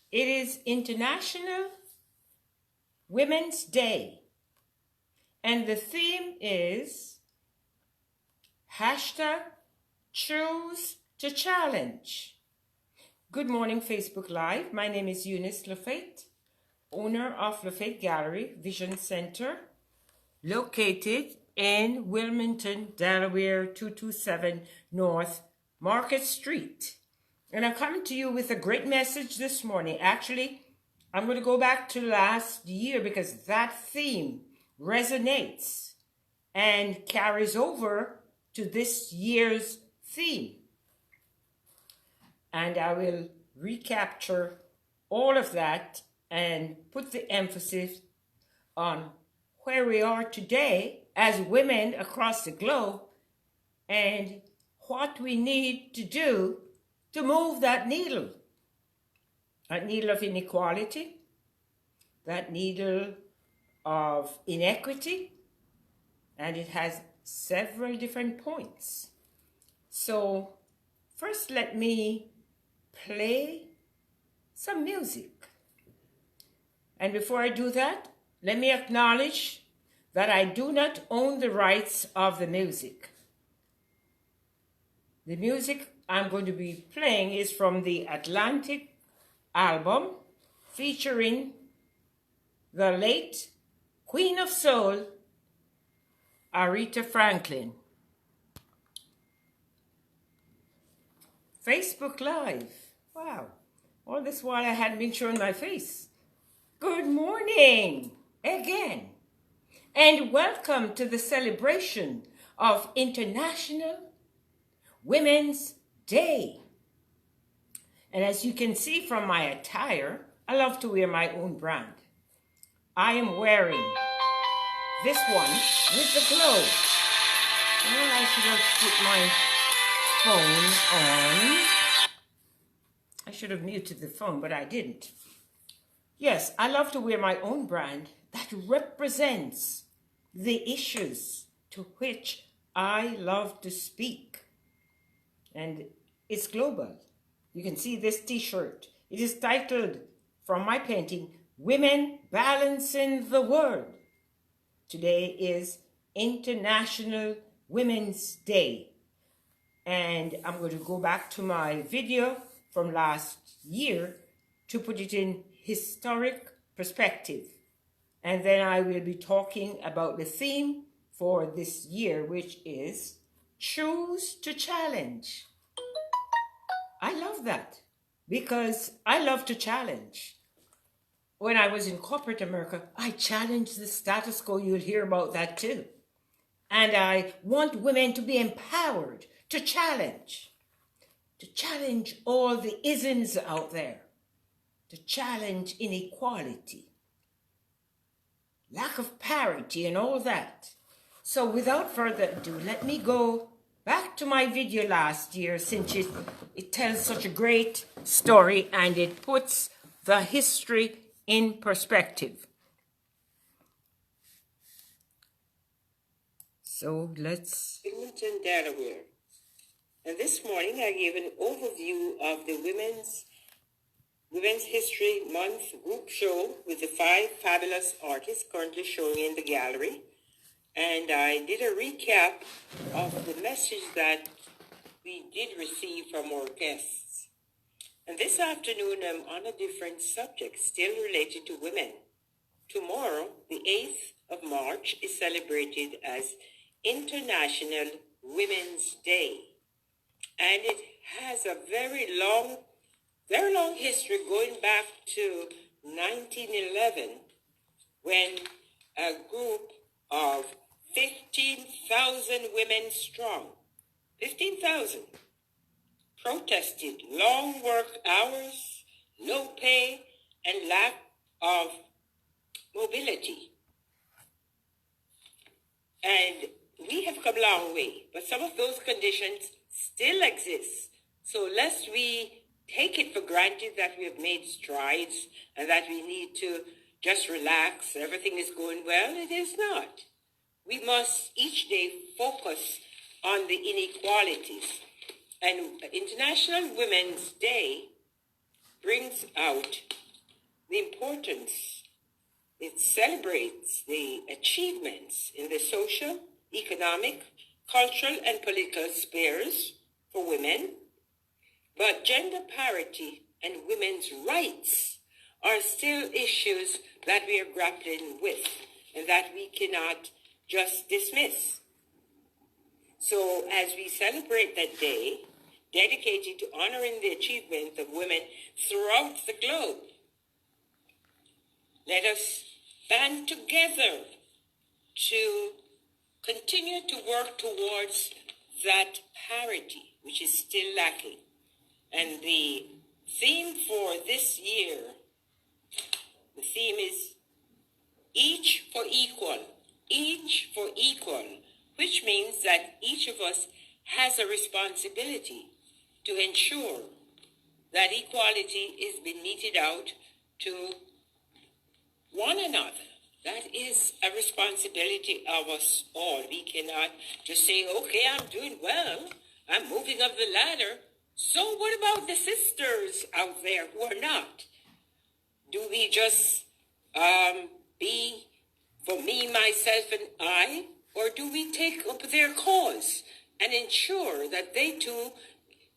It is International Women's Day, and the theme is hashtag Choose to Challenge. Good morning, Facebook Live. My name is Eunice Lafate, owner of Lafate Gallery Vision Center, located in Wilmington, Delaware, 227 North Market Street. And I'm coming to you with a great message this morning. Actually, I'm going to go back to last year because that theme resonates and carries over to this year's theme. And I will recapture all of that and put the emphasis on where we are today as women across the globe and what we need to do to move that needle of inequality, that needle of inequity, and it has several different points. So first let me play some music. And before I do that, let me acknowledge that I do not own the rights of the music. The music I'm going to be playing is from the Atlantic album featuring the late Queen of Soul, Aretha Franklin. Facebook Live. Wow. All this while I hadn't been showing my face. Good morning again. And welcome to the celebration of International Women's Day. And as you can see from my attire, I love to wear my own brand. I am wearing this one with the globe. Well, I should have put my phone on. I should have muted the phone, but I didn't. Yes, I love to wear my own brand that represents the issues to which I love to speak. And it's global. You can see this t-shirt. It is titled, from my painting, Women Balancing the World. Today is International Women's Day. And I'm going to go back to my video from last year to put it in historic perspective. And then I will be talking about the theme for this year, which is Choose to Challenge. I love that because I love to challenge. When I was in corporate America, I challenged the status quo. You'll hear about that too. And I want women to be empowered to challenge all the isms out there, to challenge inequality, lack of parity and all that. So without further ado, let me go back to my video last year, since it tells such a great story and it puts the history in perspective. So let's... Wilmington, Delaware. And this morning I gave an overview of the Women's History Month group show with the 5 fabulous artists currently showing in the gallery. And I did a recap of the message that we did receive from our guests. And this afternoon I'm on a different subject, still related to women. Tomorrow, the 8th of March, is celebrated as International Women's Day. And it has a very long history going back to 1911, when a group of 15,000 women strong, 15,000, protested long work hours, no pay, and lack of mobility. And we have come a long way, but some of those conditions still exist. So lest we take it for granted that we have made strides and that we need to just relax, everything is going well, it is not. We must each day focus on the inequalities. And International Women's Day brings out importance. It celebrates the achievements in the social, economic, cultural, and political spheres for women. But gender parity and women's rights are still issues that we are grappling with and that we cannot just dismiss. So as we celebrate that day, dedicated to honoring the achievement of women throughout the globe, let us band together to continue to work towards that parity, which is still lacking. And the theme for this year, the theme is each for equal, which means that each of us has a responsibility to ensure that equality is being meted out to one another. That is a responsibility of us all. We cannot just say, okay, I'm doing well, I'm moving up the ladder. So what about the sisters out there who are not? Do we just be for me, myself, and I? Or do we take up their cause and ensure that they too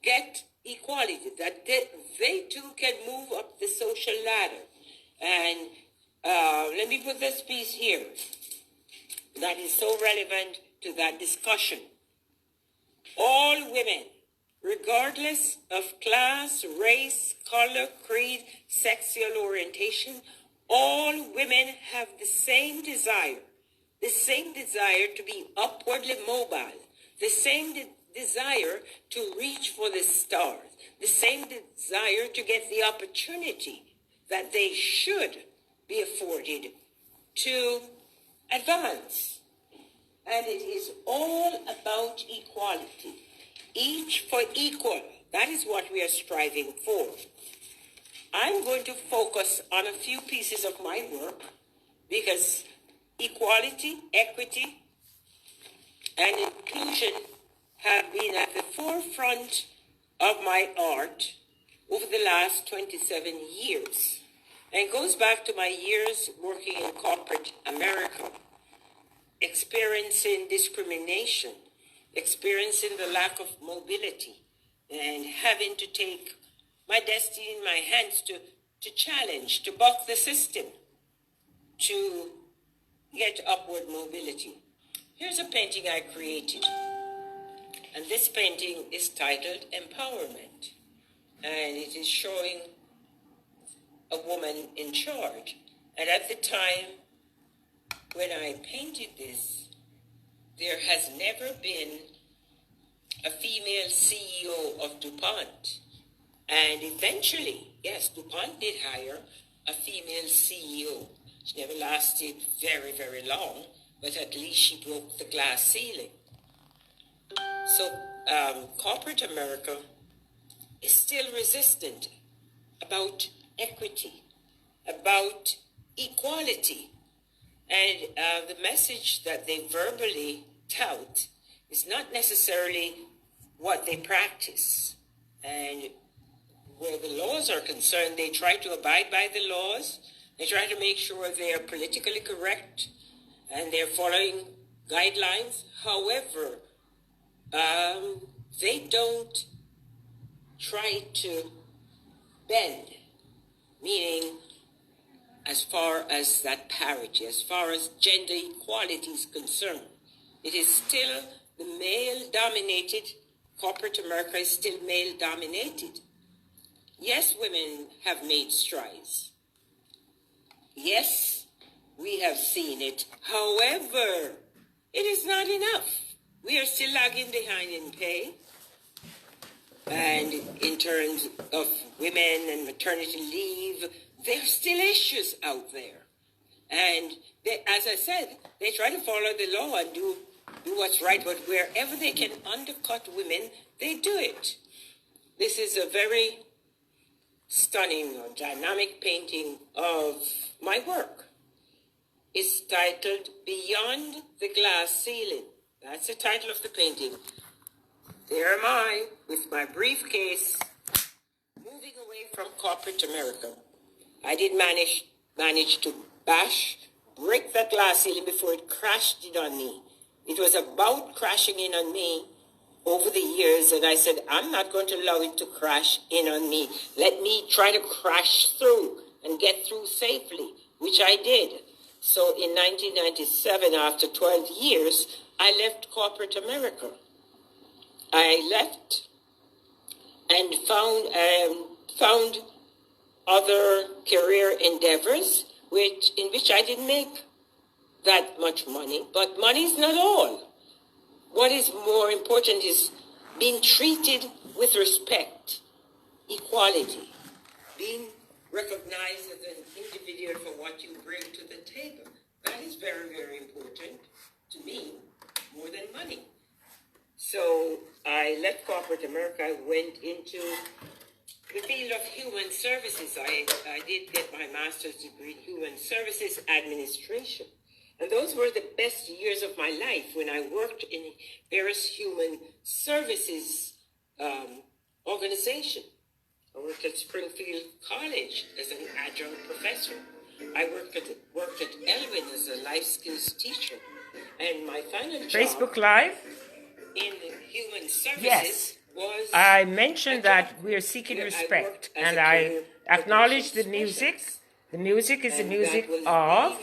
get equality, that they too can move up the social ladder? And let me put this piece here that is so relevant to that discussion. All women, regardless of class, race, color, creed, sexual orientation, all women have the same desire to be upwardly mobile, the same desire to reach for the stars, the same desire to get the opportunity that they should be afforded to advance. And it is all about equality. Each for equal. That is what we are striving for. I'm going to focus on a few pieces of my work because equality, equity, and inclusion have been at the forefront of my art over the last 27 years. And it goes back to my years working in corporate America, experiencing discrimination, experiencing the lack of mobility, and having to take my destiny in my hands to challenge, to buck the system, to get upward mobility. Here's a painting I created. And this painting is titled Empowerment. And it is showing a woman in charge. And at the time when I painted this, there has never been a female CEO of DuPont. And eventually, yes, DuPont did hire a female CEO. She never lasted very, very long, but at least she broke the glass ceiling. So corporate America is still resistant about equity, about equality. And the message that they verbally tout is not necessarily what they practice. And where the laws are concerned, they try to abide by the laws. They try to make sure they are politically correct and they're following guidelines. However, they don't try to bend, meaning as far as that parity, as far as gender equality is concerned, it is still the male-dominated, corporate America is still male-dominated. Yes, women have made strides. Yes, we have seen it. However, it is not enough. We are still lagging behind in pay. And in terms of women and maternity leave, there are still issues out there. And they, as I said, they try to follow the law and do what's right, but wherever they can undercut women, they do it. This is a very stunning or dynamic painting of my work. It's titled Beyond the Glass Ceiling. That's the title of the painting. There am I with my briefcase moving away from corporate America. I did manage managed to break that glass ceiling before it crashed in on me. It was about crashing in on me over the years, and I said, I'm not going to allow it to crash in on me. Let me try to crash through and get through safely, which I did. So in 1997, after 12 years, I left corporate America. I left and found other career endeavors in which I didn't make that much money. But money is not all. What is more important is being treated with respect, equality, being recognized as an individual for what you bring to the table. That is very, very important to me, more than money. So I left corporate America. I went into the field of human services. I did get my master's degree in human services administration. And those were the best years of my life when I worked in various human services organization. I worked at Springfield College as an adjunct professor. I worked at Elwyn as a life skills teacher. And my final job Facebook Live? In human services, yes. Was I mentioned that we are seeking respect, and I acknowledge the music. The music is the music of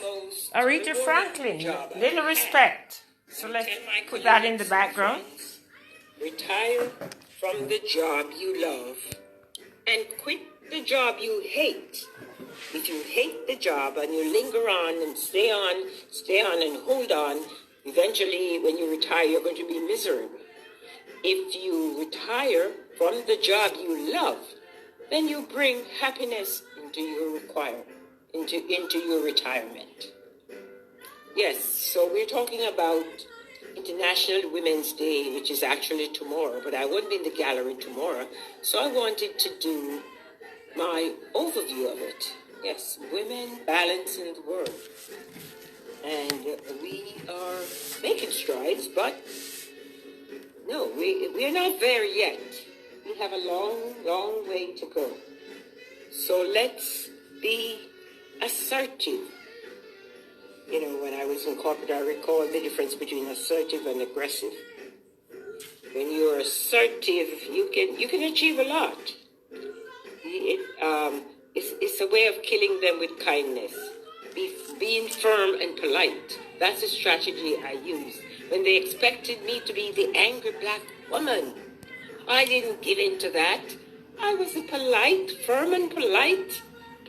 Aretha Franklin. Little respect. So let's put that in the background. Retire from the job you love and quit the job you hate. If you hate the job and you linger on and stay on and hold on, eventually when you retire, you're going to be miserable. If you retire from the job you love, then you bring happiness into your into your retirement. Yes, so we're talking about International Women's Day, which is actually tomorrow, but I won't be in the gallery tomorrow, so I wanted to do my overview of it. Yes, women balancing the world. And we are making strides, but no, we're not there yet. We have a long, long way to go. So let's be assertive. You know, when I was in corporate, I recall the difference between assertive and aggressive. When you're assertive, you can achieve a lot. It's a way of killing them with kindness. Being firm and polite. That's a strategy I used. When they expected me to be the angry black woman, I didn't give in to that. I was a polite, firm and polite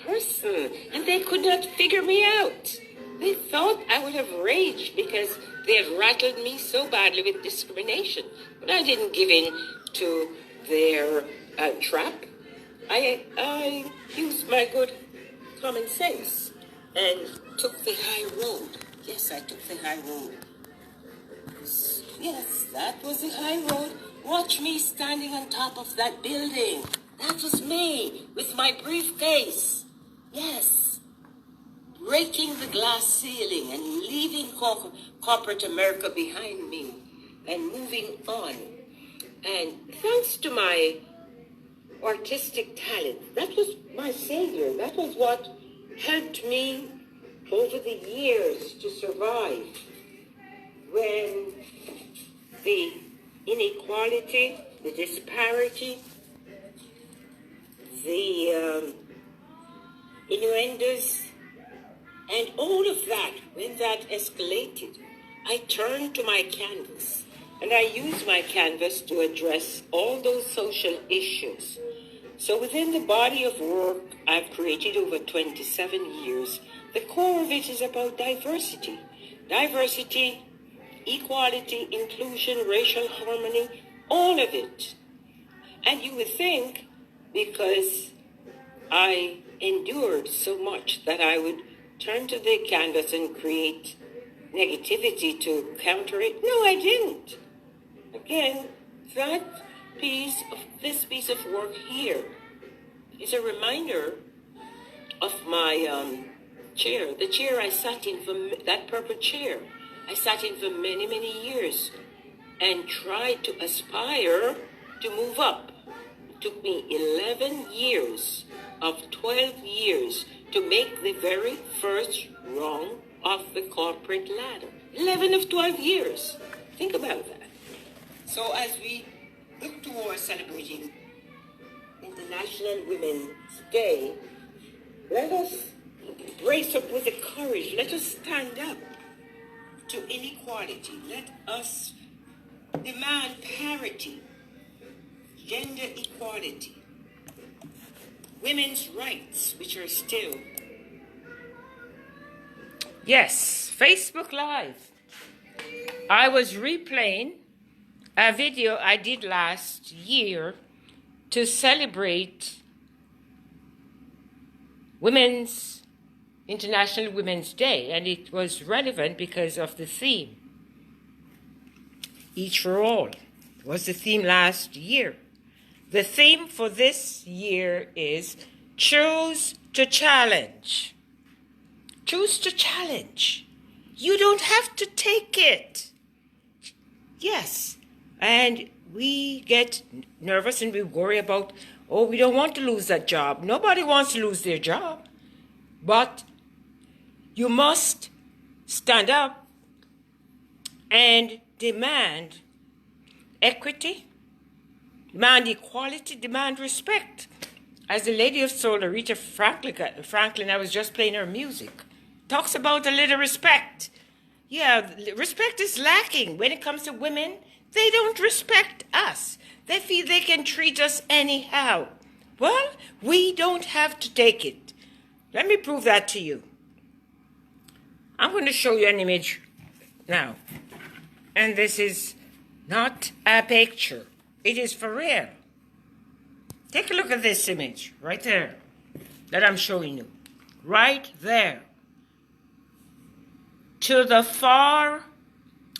person, and they could not figure me out. They thought I would have raged because they had rattled me so badly with discrimination. But I didn't give in to their trap. I used my good common sense and took the high road. Yes, I took the high road. Yes, that was the high road. Watch me standing on top of that building. That was me with my briefcase. Yes. Breaking the glass ceiling and leaving corporate America behind me and moving on. And thanks to my artistic talent, that was my savior. That was what helped me over the years to survive. When the inequality, the disparity, the innuendos, and all of that, when that escalated, I turned to my canvas, and I used my canvas to address all those social issues. So within the body of work I've created over 27 years, the core of it is about diversity. Diversity, equality, inclusion, racial harmony, all of it. And you would think, because I endured so much, that I would turn to the canvas and create negativity to counter it. No, I didn't. Again, this piece of work here is a reminder of my chair. The chair I sat in, that purple chair, I sat in for many, many years and tried to aspire to move up. It took me 11 years of 12 years to make the very first rung of the corporate ladder. 11 of 12 years. Think about that. So as we look towards celebrating International Women's Day, let us brace up with the courage. Let us stand up to inequality. Let us demand parity, gender equality, women's rights, which are still. Yes, Facebook Live. I was replaying a video I did last year to celebrate International Women's Day, and it was relevant because of the theme. Each for All was the theme last year. The theme for this year is Choose to Challenge. Choose to challenge. You don't have to take it. Yes, and we get nervous and we worry about, oh, we don't want to lose that job. Nobody wants to lose their job. But you must stand up and demand equity, demand equality, demand respect. As the lady of soul, Aretha Franklin, I was just playing her music, talks about a little respect. Yeah, respect is lacking when it comes to women. They don't respect us. They feel they can treat us anyhow. Well, we don't have to take it. Let me prove that to you. I'm going to show you an image now. And this is not a picture. It is for real. Take a look at this image right there that I'm showing you. Right there. To the far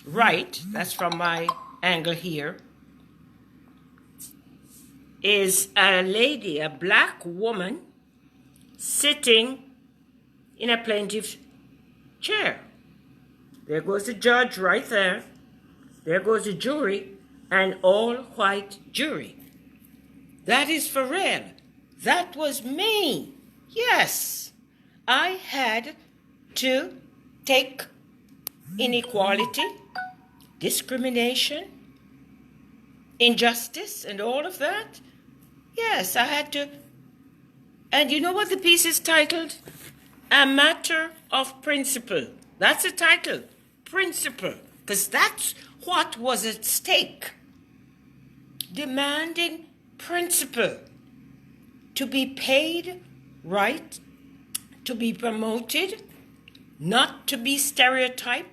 right, that's from my angle here, is a lady, a black woman, sitting in a plaintiff's chair. There goes the judge right there. There goes the jury, an all-white jury. That is for real. That was me. Yes, I had to take inequality, discrimination, injustice, and all of that. Yes, I had to. And you know what the piece is titled? A Matter of Principle. That's the title, principle, because that's what was at stake. Demanding principle, to be paid right, to be promoted, not to be stereotyped,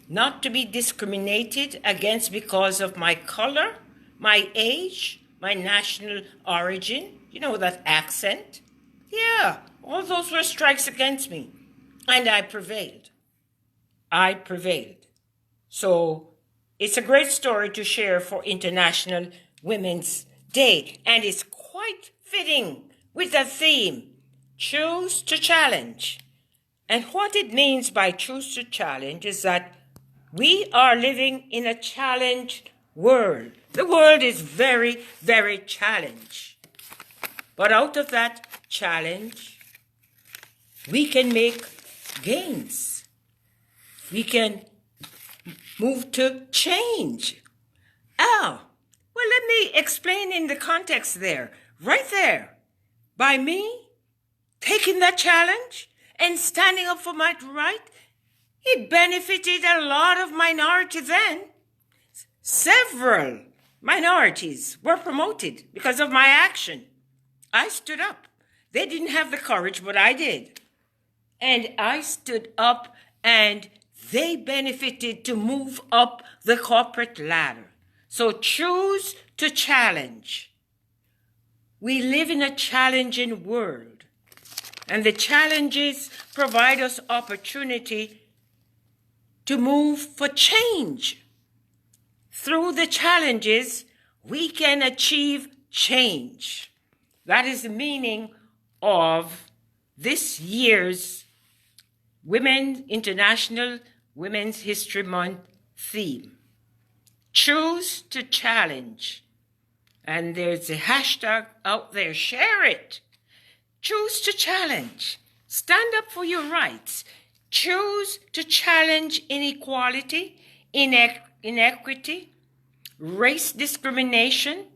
not to be discriminated against because of my color, my age, my national origin, you know, that accent. Yeah, all those were strikes against me, and I prevailed. I prevailed. So it's a great story to share for International Women's Day, and it's quite fitting with the theme, Choose to Challenge. And what it means by choose to challenge is that we are living in a challenged world. The world is very, very challenged. But out of that challenge, we can make gains. We can move to change. Oh, well, let me explain in the context there. Right there. By me taking that challenge and standing up for my right, it benefited a lot of minorities then. Several minorities were promoted because of my action. I stood up. They didn't have the courage, but I did. And I stood up, and they benefited to move up the corporate ladder. So choose to challenge. We live in a challenging world, and the challenges provide us opportunity to move for change. Through the challenges, we can achieve change. That is the meaning of this year's International Women's History Month theme. Choose to challenge. And there's a hashtag out there, share it. Choose to challenge. Stand up for your rights. Choose to challenge inequality, inequity, race discrimination,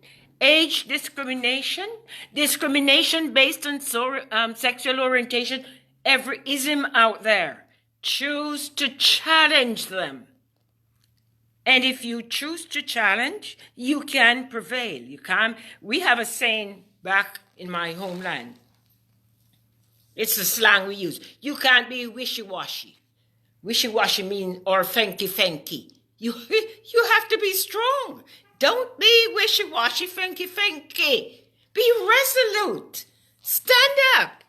age discrimination, discrimination based on sexual orientation, every ism out there. Choose to challenge them. And if you choose to challenge, you can prevail. You can. We have a saying back in my homeland. It's the slang we use. You can't be wishy-washy. Wishy-washy means or fenky-fenky. You have to be strong. Don't be wishy-washy, fenky-fenky. Be resolute. Stand up.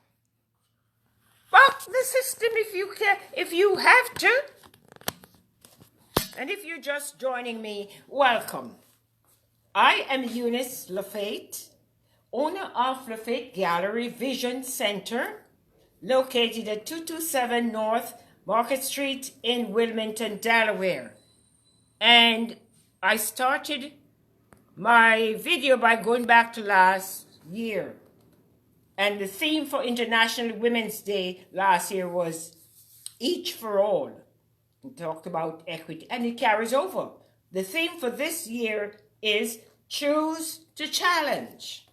Buck the system if you can, if you have to. And if you're just joining me, welcome. I am Eunice Lafate, owner of Lafate Gallery Vision Center, located at 227 North Market Street in Wilmington, Delaware. And I started my video by going back to last year. And the theme for International Women's Day last year was Each for All. We talked about equity, and it carries over. The theme for this year is Choose to Challenge.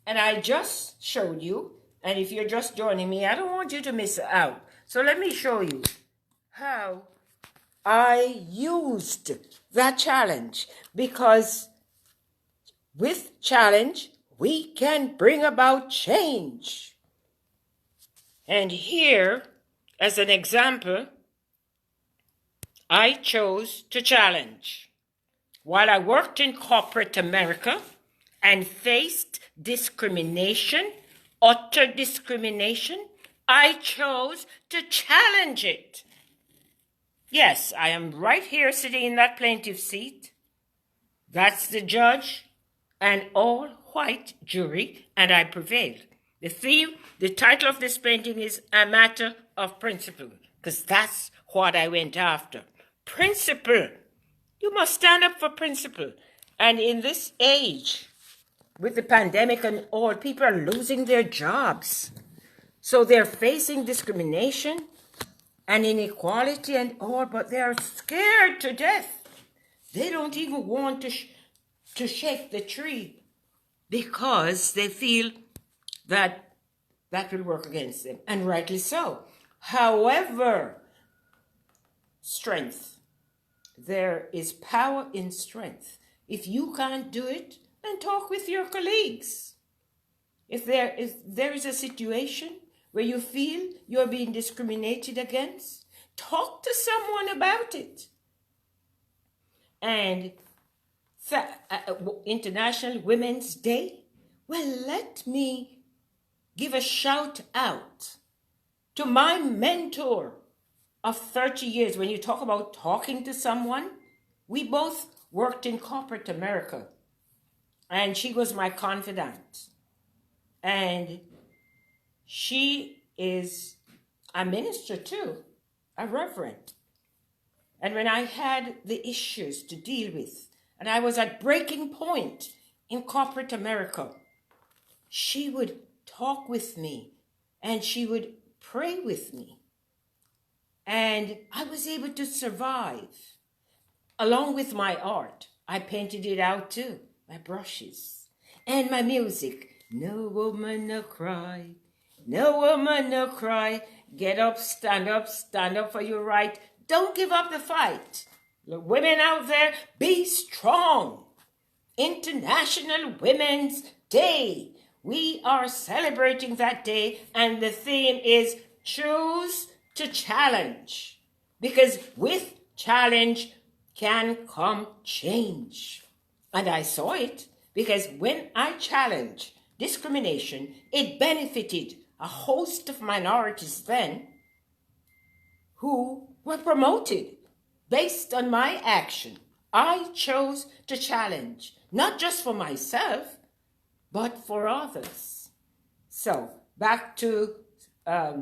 And I just showed you, and if you're just joining me, I don't want you to miss out. So let me show you how I used that challenge, because with challenge, we can bring about change. And here, as an example, I chose to challenge. While I worked in corporate America and faced discrimination, utter discrimination, I chose to challenge it. Yes, I am right here sitting in that plaintiff seat. That's the judge, an all-white jury, and I prevailed. The title of this painting is A Matter of Principle, because that's what I went after. Principle. You must stand up for principle. And in this age, with the pandemic and all, people are losing their jobs. So they're facing discrimination and inequality and all, but they're scared to death. They don't even want to shake the tree because they feel that will work against them, and rightly so. However, strength. There is power in strength. If you can't do it, then talk with your colleagues. If there is a situation where you feel you're being discriminated against, talk to someone about it. And International Women's Day, well, let me give a shout out to my mentor of 30 years. When you talk about talking to someone, we both worked in corporate America, and she was my confidant. And she is a minister too, a reverend. And when I had the issues to deal with, and I was at breaking point in corporate America, she would talk with me and she would pray with me. And I was able to survive. Along with my art, I painted it out too, my brushes. And my music, no woman no cry, no woman no cry. Get up, stand up for your right. Don't give up the fight. The women out there, be strong. International Women's Day. We are celebrating that day, and the theme is Choose to Challenge. Because with challenge can come change. And I saw it, because when I challenged discrimination, it benefited a host of minorities then who were promoted based on my action. I chose to challenge, not just for myself, but for others. So, back to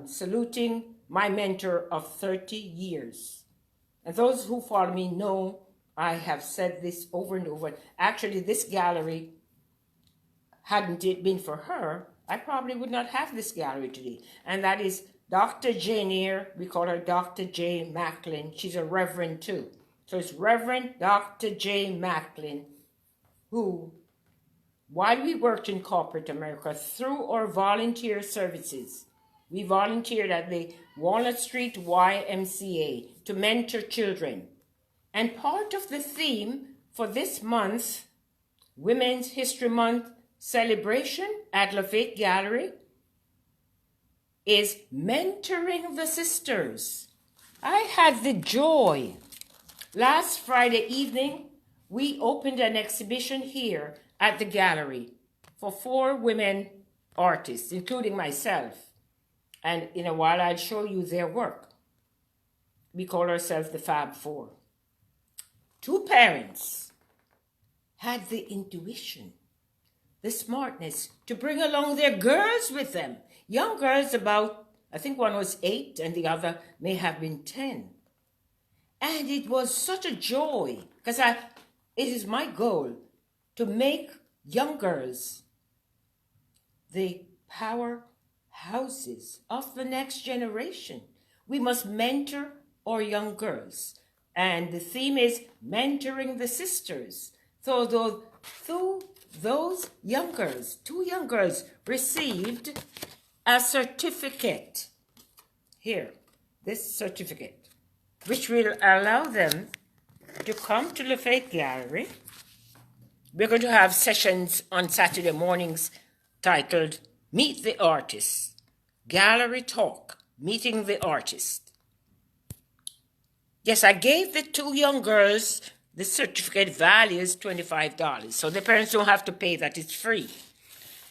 saluting my mentor of 30 years. And those who follow me know I have said this over and over. Actually, this gallery, hadn't it been for her, I probably would not have this gallery today. And that is Dr. Jane Eyre. We call her Dr. J. Macklin. She's a reverend too. So it's Reverend Dr. J. Macklin, who, while we worked in corporate America, through our volunteer services, we volunteered at the Walnut Street YMCA to mentor children. And part of the theme for this month, Women's History Month celebration at Lafate Gallery, is mentoring the sisters. I had the joy. Last Friday evening, we opened an exhibition here at the gallery for 4 women artists, including myself. And in a while, I'll show you their work. We call ourselves the Fab Four. 2 parents had the intuition, the smartness to bring along their girls with them. Young girls about, I think one was 8 and the other may have been 10. And it was such a joy because it is my goal to make young girls the powerhouses of the next generation. We must mentor our young girls. And the theme is mentoring the sisters. So those young girls, 2 young girls, received a certificate. Here, this certificate, which will allow them to come to Lafate Gallery. We're going to have sessions on Saturday mornings titled Meet the Artist, Gallery Talk, Meeting the Artist. Yes, I gave the 2 young girls the certificate value is $25, so the parents don't have to pay that, it's free.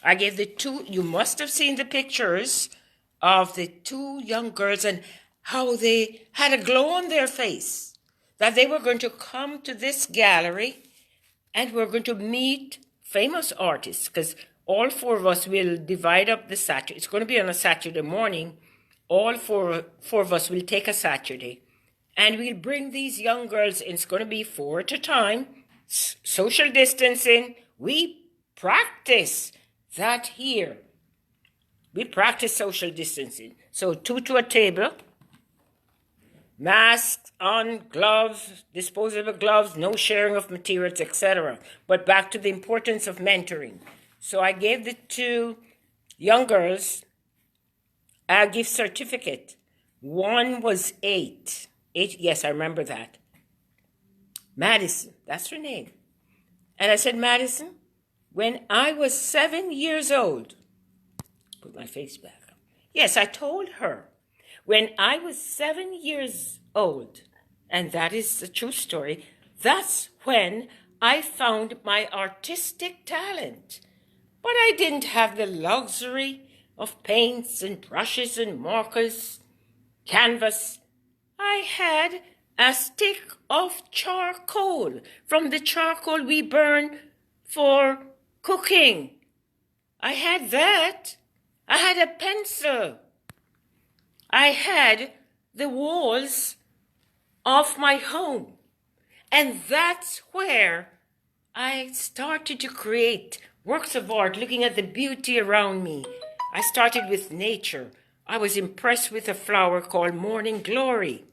I gave the 2, you must have seen the pictures of the 2 young girls and how they had a glow on their face, that they were going to come to this gallery and we're going to meet famous artists, because all 4 of us will divide up the Saturday. It's going to be on a Saturday morning. All four of us will take a Saturday and we'll bring these young girls in. It's going to be 4 at a time, social distancing. We practice that here. We practice social distancing. So 2 to a table, masks on, gloves, disposable gloves, no sharing of materials, etc. But back to the importance of mentoring. So I gave the 2 young girls a gift certificate. One was 8. Yes, I remember that. Madison, that's her name. And I said, Madison, when I was 7 years old, put my face back up. Yes, I told her, when I was 7 years old, and that is a true story, that's when I found my artistic talent. But I didn't have the luxury of paints and brushes and markers, canvas. I had a stick of charcoal from the charcoal we burn for cooking. I had that. I had a pencil. I had the walls of my home. And that's where I started to create works of art, looking at the beauty around me. I started with nature. I was impressed with a flower called Morning Glory.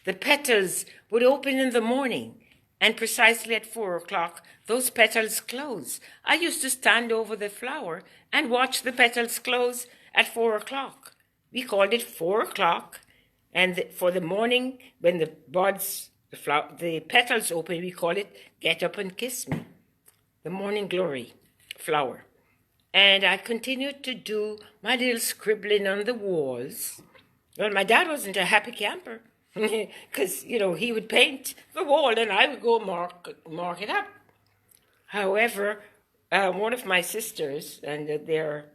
The petals would open in the morning, and precisely at 4 o'clock, those petals close. I used to stand over the flower and watch the petals close at 4 o'clock. We called it 4 o'clock, and for the morning, when the buds, the petals open, we call it Get Up and Kiss Me, the Morning Glory flower. And I continued to do my little scribbling on the walls. Well, my dad wasn't a happy camper because, he would paint the wall and I would go mark it up. However, one of my sisters, and there are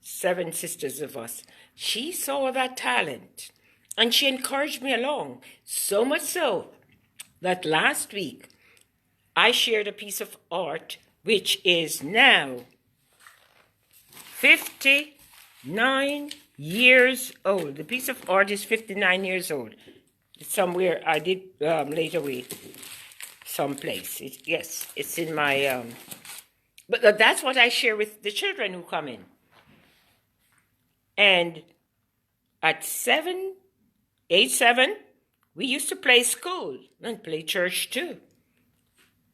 7 sisters of us, she saw that talent and she encouraged me along, so much so that last week I shared a piece of art which is now 59 years old. The piece of art is 59 years old. It's somewhere I did laid away someplace. It's in my... but that's what I share with the children who come in. And at 7, age 7, we used to play school and play church too.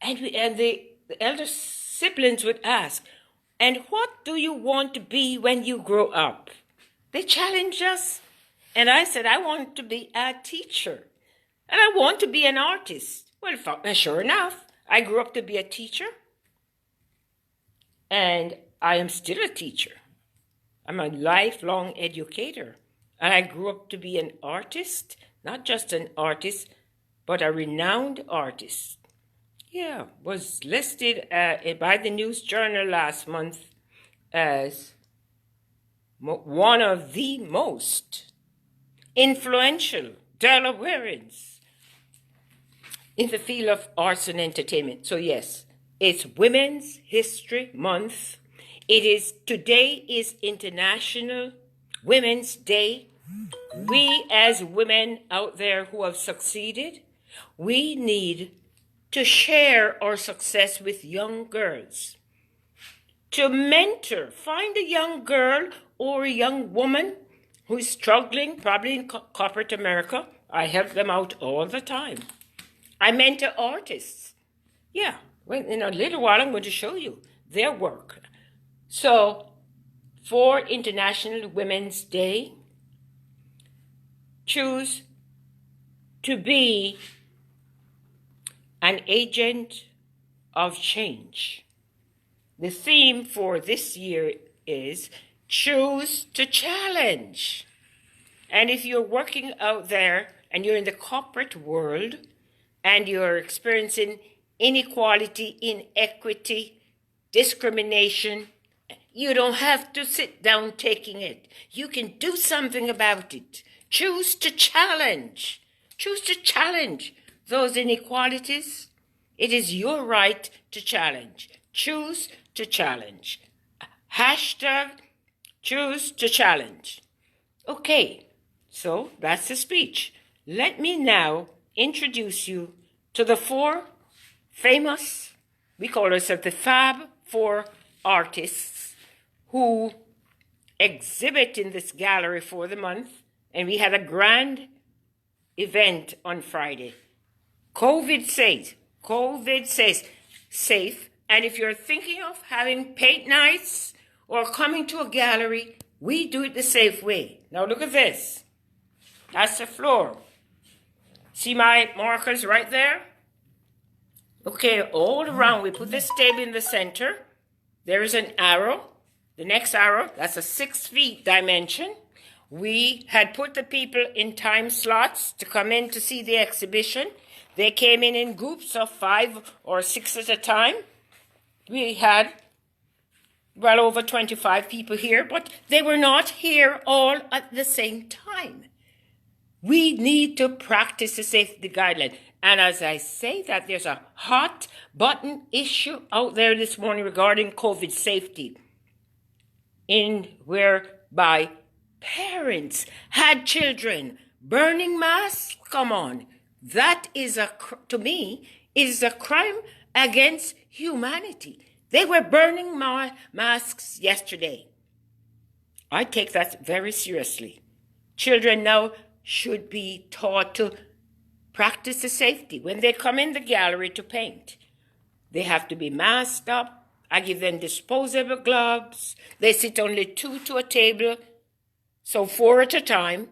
And the elder siblings would ask, and what do you want to be when you grow up? They challenged us. And I said, I want to be a teacher. And I want to be an artist. Well, sure enough, I grew up to be a teacher. And I am still a teacher. I'm a lifelong educator. And I grew up to be an artist, not just an artist, but a renowned artist. Yeah, was listed by the News Journal last month as one of the most influential Delawareans in the field of arts and entertainment. So yes, it's Women's History Month. Today is International Women's Day. We as women out there who have succeeded, we need to share our success with young girls, to mentor, find a young girl or a young woman who is struggling, probably in corporate America. I help them out all the time. I mentor artists. Yeah, well, in a little while I'm going to show you their work. So, for International Women's Day, choose to be an agent of change. The theme for this year is choose to challenge. And if you're working out there and you're in the corporate world and you're experiencing inequality, inequity, discrimination, you don't have to sit down taking it. You can do something about it. Choose to challenge. Choose to challenge those inequalities. It is your right to challenge. Choose to challenge. Hashtag choose to challenge. Okay, so that's the speech. Let me now introduce you to the 4 famous, we call ourselves the Fab 4 artists who exhibit in this gallery for the month. And we had a grand event on Friday. COVID says safe. And if you're thinking of having paint nights or coming to a gallery, we do it the safe way. Now look at this. That's the floor. See my markers right there? Okay, all around, we put this table in the center. There is an arrow. The next arrow, that's a 6 feet dimension. We had put the people in time slots to come in to see the exhibition. They came in groups of 5 or 6 at a time. We had well over 25 people here, but they were not here all at the same time. We need to practice the safety guideline. And as I say that, there's a hot button issue out there this morning regarding COVID safety, whereby parents had children burning masks. Come on. That is, to me, is a crime against humanity. They were burning masks yesterday. I take that very seriously. Children now should be taught to practice the safety. When they come in the gallery to paint, they have to be masked up. I give them disposable gloves. They sit only 2 to a table, so 4 at a time,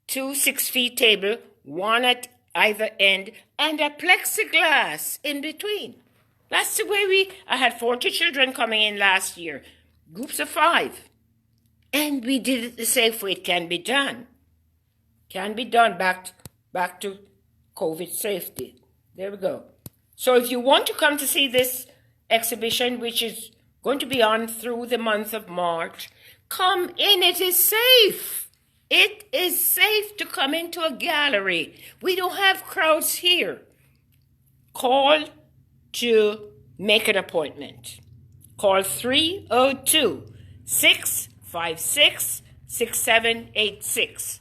2 6-feet table, 1 at either end, and a plexiglass in between. That's the way I had 40 children coming in last year, groups of 5. And we did it the safe way. It can be done. Can be done. Back to COVID safety. There we go. So if you want to come to see this exhibition, which is going to be on through the month of March, come in. It is safe. It is safe to come into a gallery. We don't have crowds here. Call to make an appointment. Call 302-656-6786.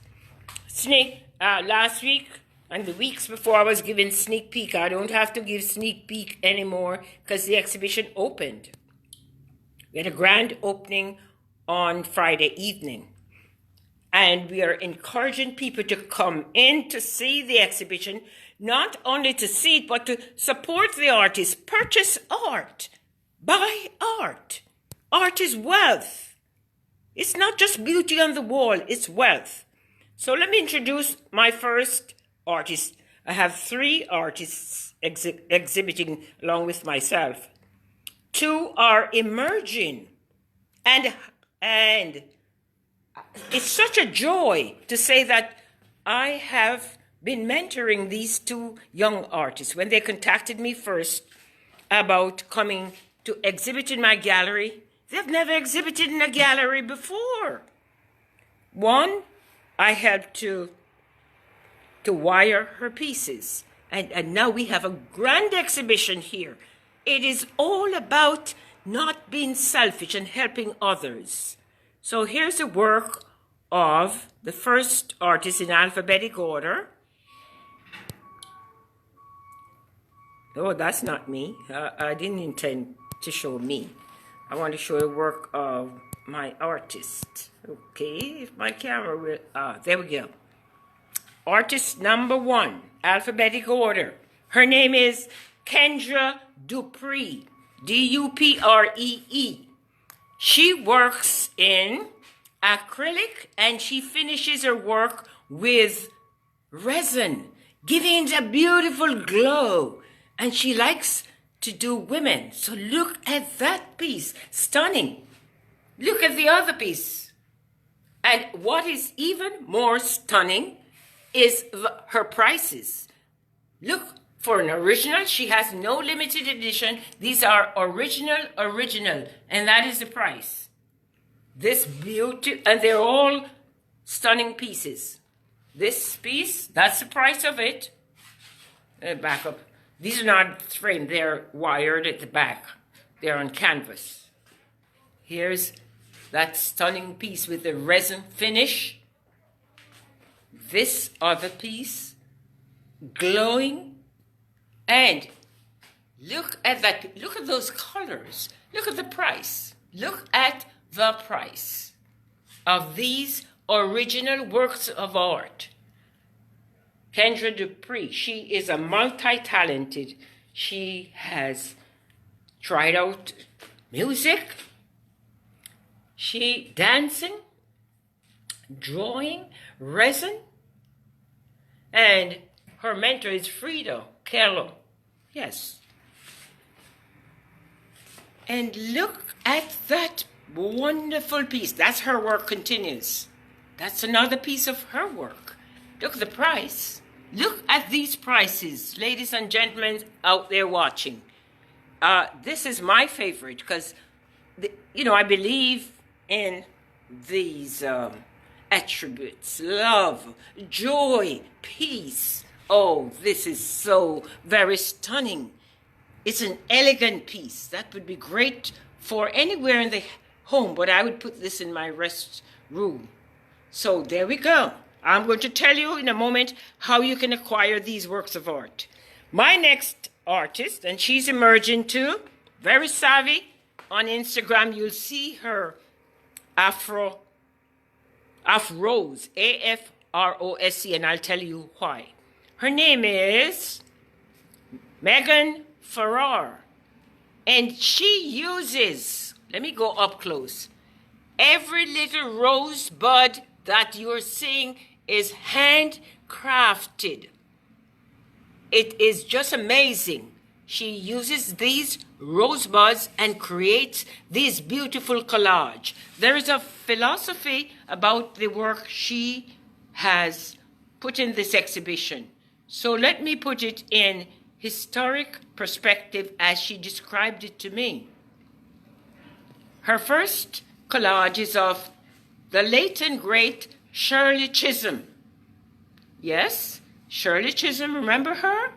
Last week and the weeks before I was giving sneak peek. I don't have to give sneak peek anymore because the exhibition opened. We had a grand opening on Friday evening. And we are encouraging people to come in to see the exhibition, not only to see it, but to support the artists. Purchase art. Buy art. Art is wealth. It's not just beauty on the wall, it's wealth. So let me introduce my first artist. I have 3 artists exhibiting along with myself. 2 are emerging. And it's such a joy to say that I have been mentoring these 2 young artists. When they contacted me first about coming to exhibit in my gallery, they've never exhibited in a gallery before. One, I helped to wire her pieces. And now we have a grand exhibition here. It is all about not being selfish and helping others. So here's a work of the first artist in alphabetic order. Oh, that's not me. I didn't intend to show me. I want to show the work of my artist. Okay, if my camera will... there we go. Artist number 1, alphabetic order. Her name is Kendra Dupree. Dupree. She works in acrylic and she finishes her work with resin, giving it a beautiful glow. And she likes to do women. So look at that piece. Stunning. Look at the other piece. And what is even more stunning is her prices. Look, for an original, she has no limited edition. These are original, and that is the price. This beauty, and they're all stunning pieces. This piece, that's the price of it. Back up. These are not framed, they're wired at the back. They're on canvas. Here's that stunning piece with the resin finish. This other piece, glowing. And look at that, look at those colors. Look at the price. Look at the price of these original works of art. Kendra Dupree, she is a multi-talented. She has tried out music, she dancing, drawing, resin, and her mentor is Frida Kahlo. Yes. And look at that wonderful piece. That's her work continues. That's another piece of her work. Look at the price. Look at these prices, ladies and gentlemen out there watching. This is my favorite because, I believe in these attributes: love, joy, peace. Oh, this is so very stunning. It's an elegant piece. That would be great for anywhere in the home, but I would put this in my rest room. So there we go. I'm going to tell you in a moment how you can acquire these works of art. My next artist, and she's emerging too, very savvy. On Instagram, you'll see her Afros, Afrosc, and I'll tell you why. Her name is Megan Farrar, and she uses, let me go up close, every little rosebud that you're seeing is handcrafted. It is just amazing. She uses these rosebuds and creates this beautiful collage. There is a philosophy about the work she has put in this exhibition. So let me put it in historic perspective as she described it to me. Her first collage is of the late and great Shirley Chisholm. Yes, Shirley Chisholm, remember her?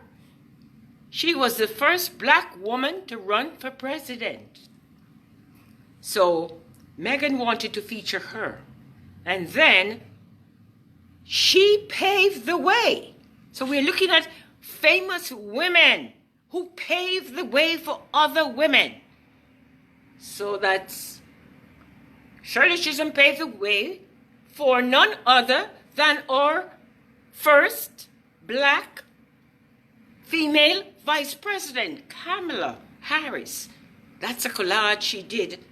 She was the first black woman to run for president. So Megan wanted to feature her. And then she paved the way. So we're looking at famous women who paved the way for other women. So that's Shirley Chisholm paved the way for none other than our first black female vice president, Kamala Harris. That's a collage she did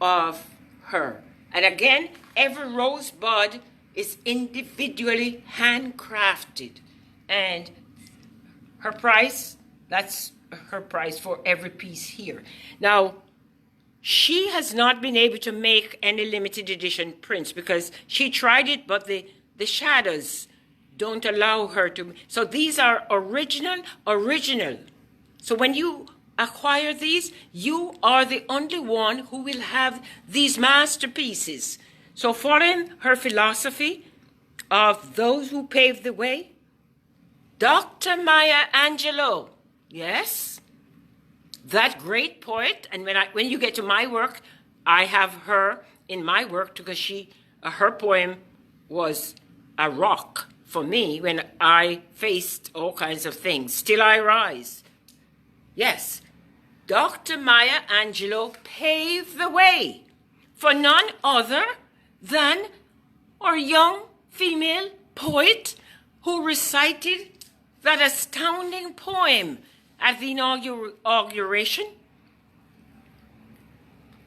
of her. And again, every rosebud is individually handcrafted. And her price, that's her price for every piece here. Now, she has not been able to make any limited edition prints because she tried it, but the shadows don't allow her to. So these are original. So when you acquire these, you are the only one who will have these masterpieces. So following her philosophy of those who paved the way, Dr. Maya Angelou, yes, that great poet. And when you get to my work, I have her in my work because her poem was a rock for me when I faced all kinds of things. Still I rise. Yes, Dr. Maya Angelou paved the way for none other than our young female poet who recited that astounding poem at the inauguration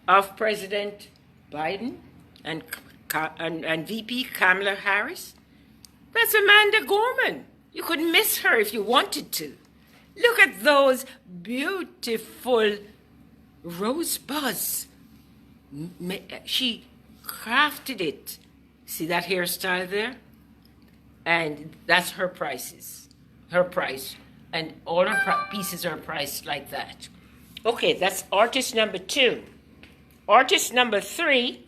of President Biden and VP Kamala Harris. That's Amanda Gorman. You could miss her if you wanted to. Look at those beautiful rosebuds. She crafted it. See that hairstyle there? And that's her prices. Her price. And all her pieces are priced like that. Okay, that's artist number 2. Artist number 3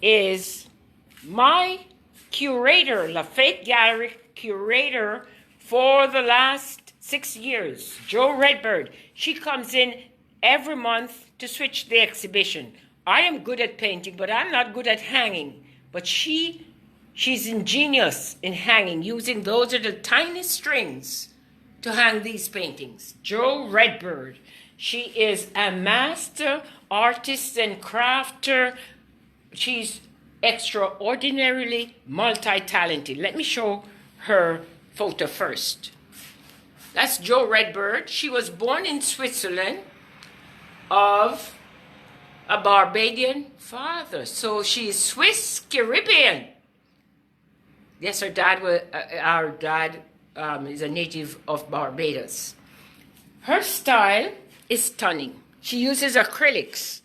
is my curator, Lafate Gallery curator for the last 6 years, Joe Redbird. She comes in every month to switch the exhibition. I am good at painting, but I'm not good at hanging. But she's ingenious in hanging, using those little tiny strings to hang these paintings. Joe Redbird. She is a master artist and crafter. She's extraordinarily multi-talented. Let me show her photo first. That's Joe Redbird. She was born in Switzerland of a Barbadian father. So she's Swiss Caribbean. Yes, our dad is a native of Barbados. Her style is stunning. She uses acrylics.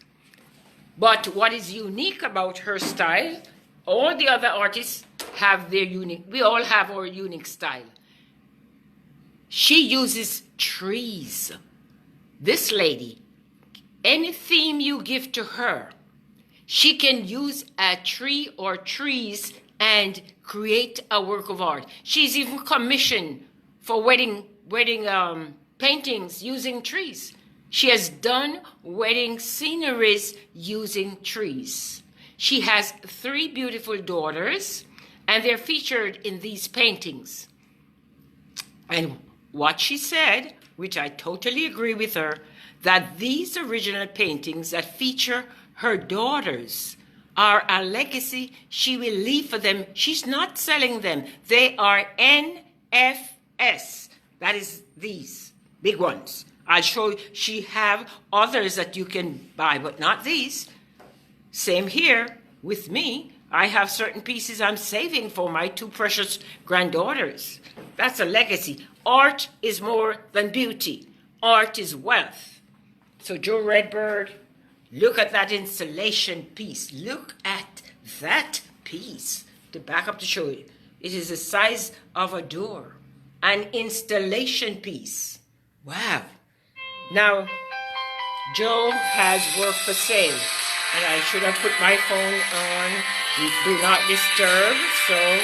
But what is unique about her style, all the other artists have their unique, we all have our unique style. She uses trees. This lady, any theme you give to her, she can use a tree or trees and create a work of art. She's even commissioned for wedding paintings using trees. She has done wedding sceneries using trees. She has 3 beautiful daughters, and they're featured in these paintings. And what she said, which I totally agree with her, that these original paintings that feature her daughters are a legacy she will leave for them. She's not selling them. They are NFS. That is these big ones. I'll show you. She have others that you can buy, but not these. Same here with me. I have certain pieces I'm saving for my 2 precious granddaughters. That's a legacy. Art is more than beauty. Art is wealth. So Joe Redbird, look at that installation piece. Look at that piece. To back up to show you. It is the size of a door. An installation piece. Wow. Now, Joe has work for sale. And I should have put my phone on do not disturb. So,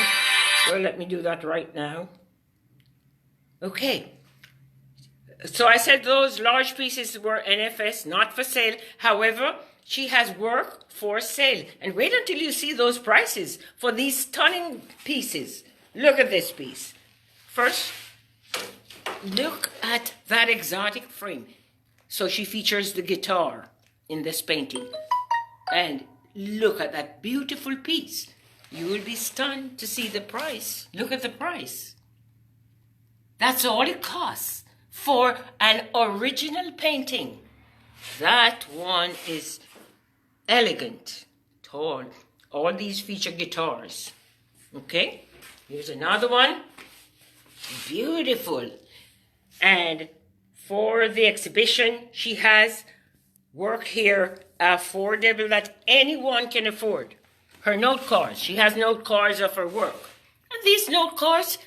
well, let me do that right now. Okay. So I said those large pieces were NFS, not for sale. However, she has work for sale. And wait until you see those prices for these stunning pieces. Look at this piece. First, look at that exotic frame. So she features the guitar in this painting. And look at that beautiful piece. You will be stunned to see the price. Look at the price. That's all it costs for an original painting. That one is elegant, tall. All these feature guitars. Okay, here's another one. Beautiful. And for the exhibition, she has work here affordable that anyone can afford. Her note cards. She has note cards of her work. And these note cards,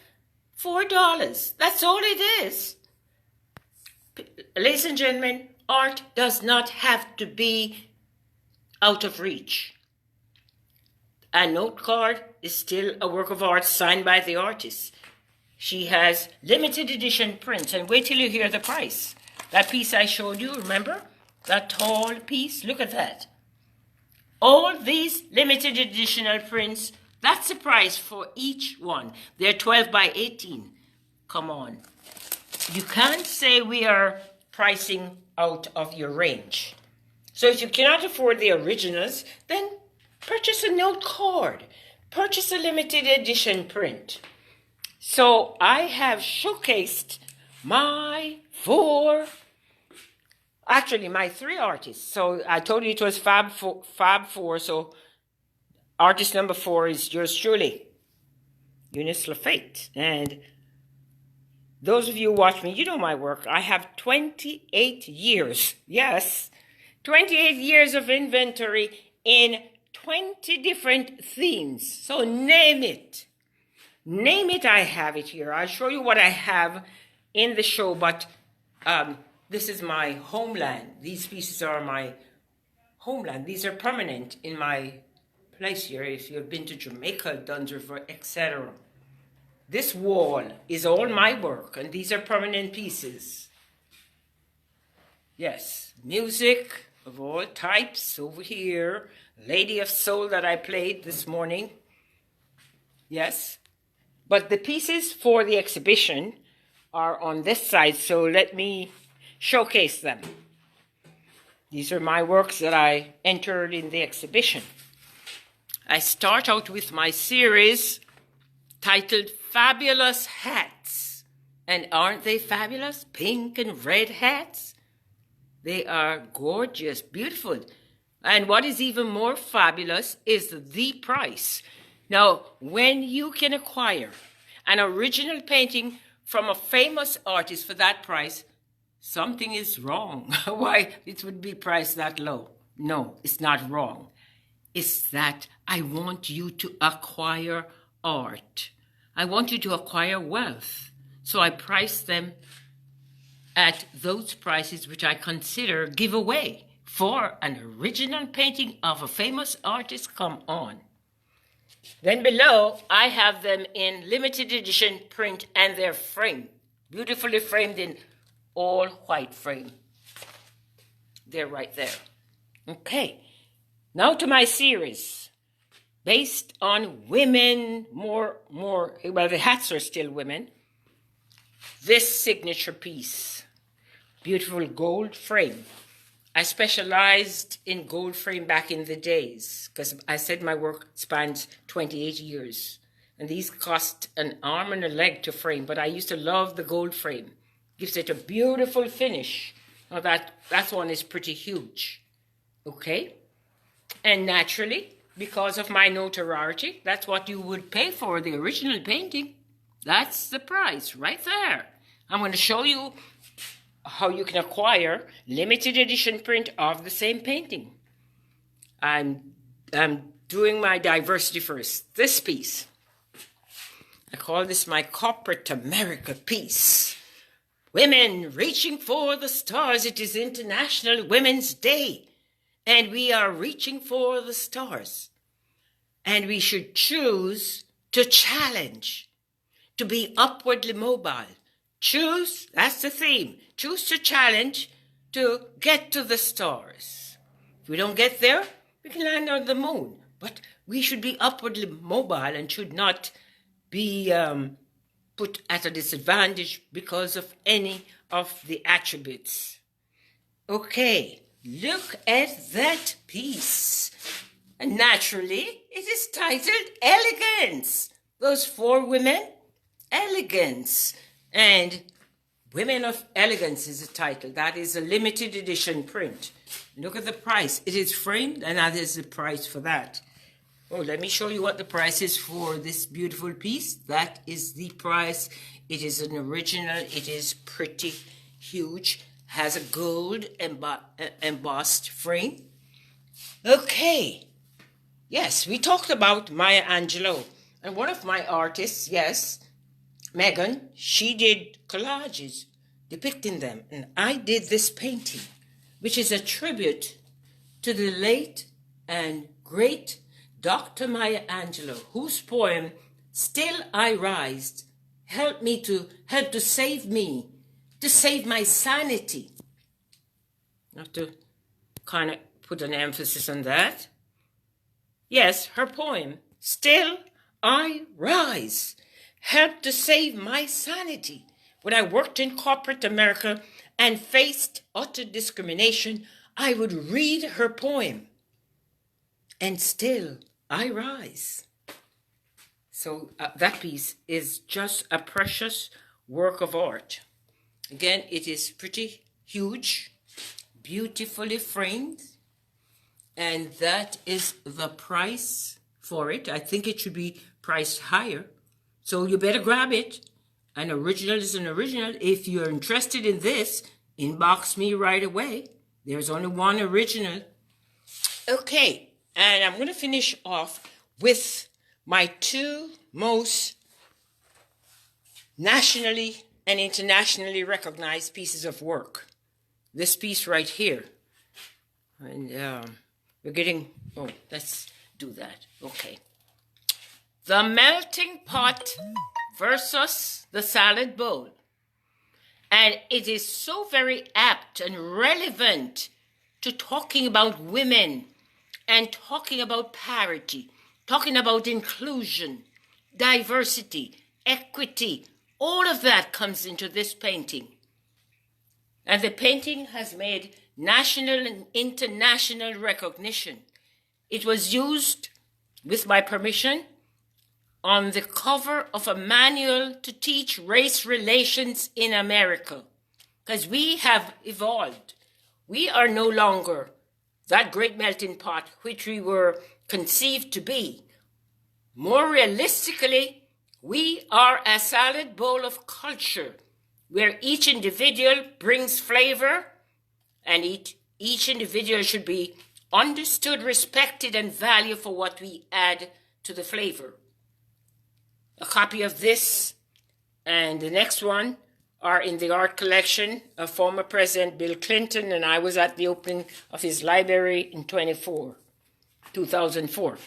$4. That's all it is. Ladies and gentlemen, art does not have to be out of reach. A note card is still a work of art signed by the artist. She has limited edition prints, and wait till you hear the price. That piece I showed you, remember? That tall piece, look at that. All these limited editional prints, that's the price for each one. They're 12 by 18. Come on. You can't say we are pricing out of your range. So if you cannot afford the originals, then purchase a note card. Purchase a limited edition print. So I have showcased my my 3 artists. So I told you it was Fab 4. So artist number 4 is yours truly, Eunice Lafate. And those of you who watch me, you know my work. I have 28 years. Yes, 28 years of inventory in 20 different themes. So name it. Name it, I have it here. I'll show you what I have in the show, but this is my homeland. These pieces are my homeland. These are permanent in my place here. If you've been to Jamaica, Dunsriver, etc. This wall is all my work, and these are permanent pieces. Yes, music of all types over here. Lady of Soul that I played this morning. Yes. But the pieces for the exhibition are on this side, so let me showcase them. These are my works that I entered in the exhibition. I start out with my series titled Fabulous Hats. And aren't they fabulous? Pink and red hats. They are gorgeous, beautiful. And what is even more fabulous is the price. Now, when you can acquire an original painting from a famous artist for that price, something is wrong. Why it would be priced that low? No, it's not wrong. It's that I want you to acquire art. I want you to acquire wealth. So I price them at those prices which I consider giveaway for an original painting of a famous artist. Come on. Then below, I have them in limited edition print, and they're framed, beautifully framed in all white frame. They're right there. Okay, now to my series, based on women, well, the hats are still women. This signature piece, beautiful gold frame. I specialized in gold frame back in the days because I said my work spans 28 years. And these cost an arm and a leg to frame, but I used to love the gold frame. Gives it a beautiful finish. Now that one is pretty huge. Okay? And naturally, because of my notoriety, that's what you would pay for the original painting. That's the price right there. I'm going to show you how you can acquire limited edition print of the same painting. I'm doing my diversity first. This piece, I call this my corporate America piece. Women reaching for the stars. It is International Women's Day, and we are reaching for the stars. And we should choose to challenge, to be upwardly mobile. Choose, that's the theme. Choose to challenge to get to the stars. If we don't get there, we can land on the moon. But we should be upwardly mobile and should not be put at a disadvantage because of any of the attributes. Okay, look at that piece. And naturally, it is titled Elegance. Those 4 women, Elegance. And Women of Elegance is the title. That is a limited edition print. Look at the price. It is framed, and that is the price for that. Oh, let me show you what the price is for this beautiful piece. That is the price. It is an original. It is pretty huge. Has a gold embossed frame. Okay. Yes, we talked about Maya Angelou. And one of my artists, yes, Megan, she did collages depicting them. And I did this painting, which is a tribute to the late and great Dr. Maya Angelou, whose poem, Still I Rise, helped to save me, to save my sanity. I have to kind of put an emphasis on that. Yes, her poem, Still I Rise, helped to save my sanity. When I worked in corporate America and faced utter discrimination, I would read her poem, and still I rise. So that piece is just a precious work of art. Again, it is pretty huge, beautifully framed, and that is the price for it. I think it should be priced higher. So you better grab it. An original is an original. If you're interested in this, inbox me right away. There's only one original. Okay, and I'm going to finish off with my 2 most nationally and internationally recognized pieces of work. This piece right here. And we're getting, let's do that. Okay. The melting pot versus the salad bowl. And it is so very apt and relevant to talking about women and talking about parity, talking about inclusion, diversity, equity. All of that comes into this painting. And the painting has made national and international recognition. It was used, with my permission, on the cover of a manual to teach race relations in America. Because we have evolved. We are no longer that great melting pot which we were conceived to be. More realistically, we are a salad bowl of culture where each individual brings flavor, and each individual should be understood, respected, and valued for what we add to the flavor. A copy of this and the next one are in the art collection of former President Bill Clinton, and I was at the opening of his library in 2004.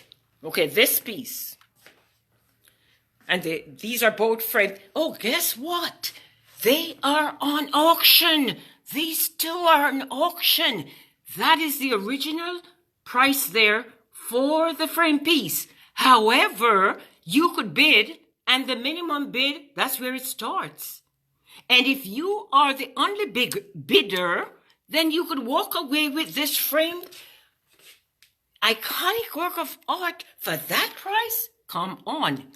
Okay, this piece. And these are both framed. Oh, guess what? They are on auction. These 2 are on auction. That is the original price there for the frame piece. However, you could bid, and the minimum bid, that's where it starts. And if you are the only big bidder, then you could walk away with this framed iconic work of art for that price. Come on.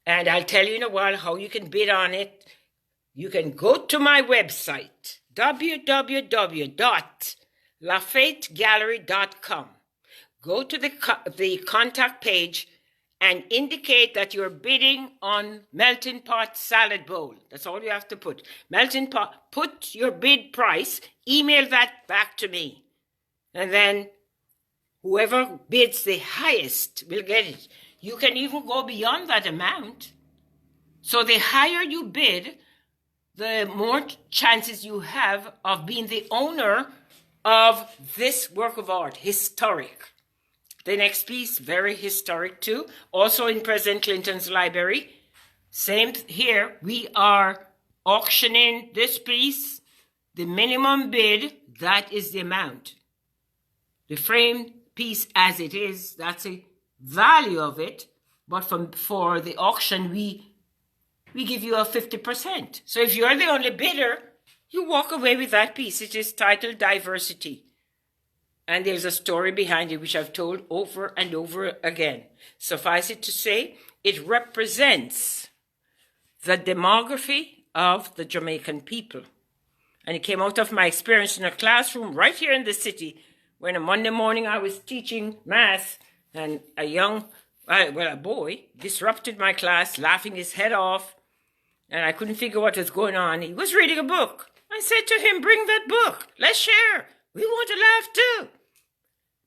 And I'll tell you in a while how you can bid on it. You can go to my website, www.lafategallery.com. Go to the contact page and indicate that you're bidding on melting pot salad bowl. That's all you have to put. Melting pot, put your bid price, email that back to me. And then whoever bids the highest will get it. You can even go beyond that amount. So the higher you bid, the more chances you have of being the owner of this work of art, historic. The next piece, very historic too, also in President Clinton's library. Same here, we are auctioning this piece. The minimum bid, that is the amount. The frame piece as it is, that's a value of it. But for the auction, we give you a 50%. So if you're the only bidder, you walk away with that piece. It is titled Diversity. And there's a story behind it which I've told over and over again. Suffice it to say, it represents the demography of the Jamaican people. And it came out of my experience in a classroom right here in the city when a Monday morning I was teaching math and a boy disrupted my class, laughing his head off, and I couldn't figure what was going on. He was reading a book. I said to him, "Bring that book. Let's share. We want to laugh too."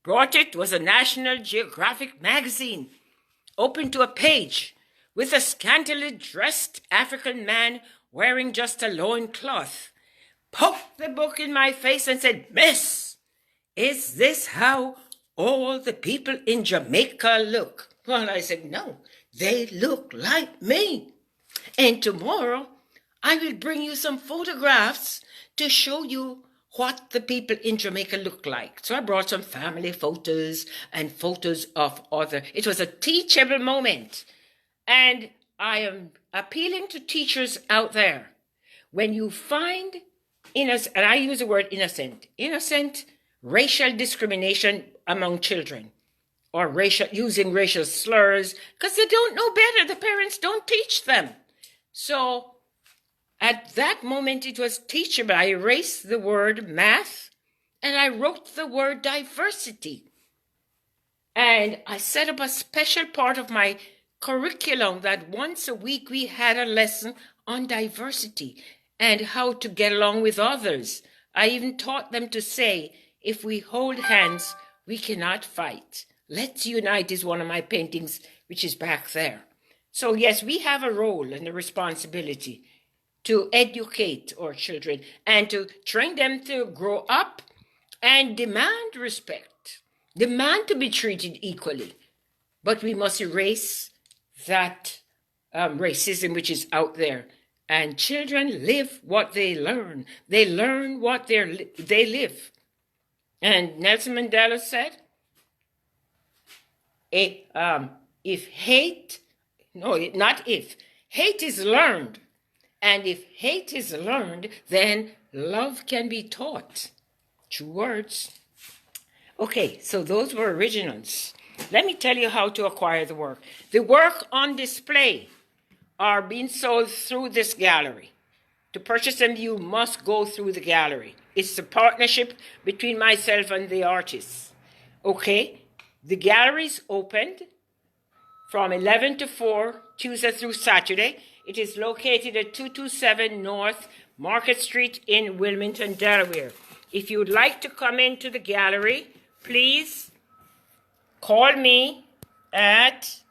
Brought it. Was a National Geographic magazine. Opened to a page with a scantily dressed African man wearing just a loincloth. Poked the book in my face and said, "Miss, is this how all the people in Jamaica look?" Well, I said, "No, they look like me. And tomorrow I will bring you some photographs to show you what the people in Jamaica look like." So I brought some family photos and photos of other. It was a teachable moment. And I am appealing to teachers out there. When you find innocent, and I use the word innocent racial discrimination among children, or using racial slurs, because they don't know better. The parents don't teach them. So at that moment, it was teachable. I erased the word math, and I wrote the word diversity. And I set up a special part of my curriculum that once a week we had a lesson on diversity and how to get along with others. I even taught them to say, if we hold hands, we cannot fight. Let's Unite is one of my paintings, which is back there. So yes, we have a role and a responsibility to educate our children and to train them to grow up and demand respect, demand to be treated equally. But we must erase that racism which is out there. And children live what they learn. They learn what they live. And Nelson Mandela said, hate is learned. And if hate is learned, then love can be taught. True words. Okay, so those were originals. Let me tell you how to acquire the work. The work on display are being sold through this gallery. To purchase them, you must go through the gallery. It's a partnership between myself and the artists. Okay, the gallery's opened from 11 to 4, Tuesday through Saturday. It is located at 227 North Market Street in Wilmington, Delaware. If you would like to come into the gallery, please call me at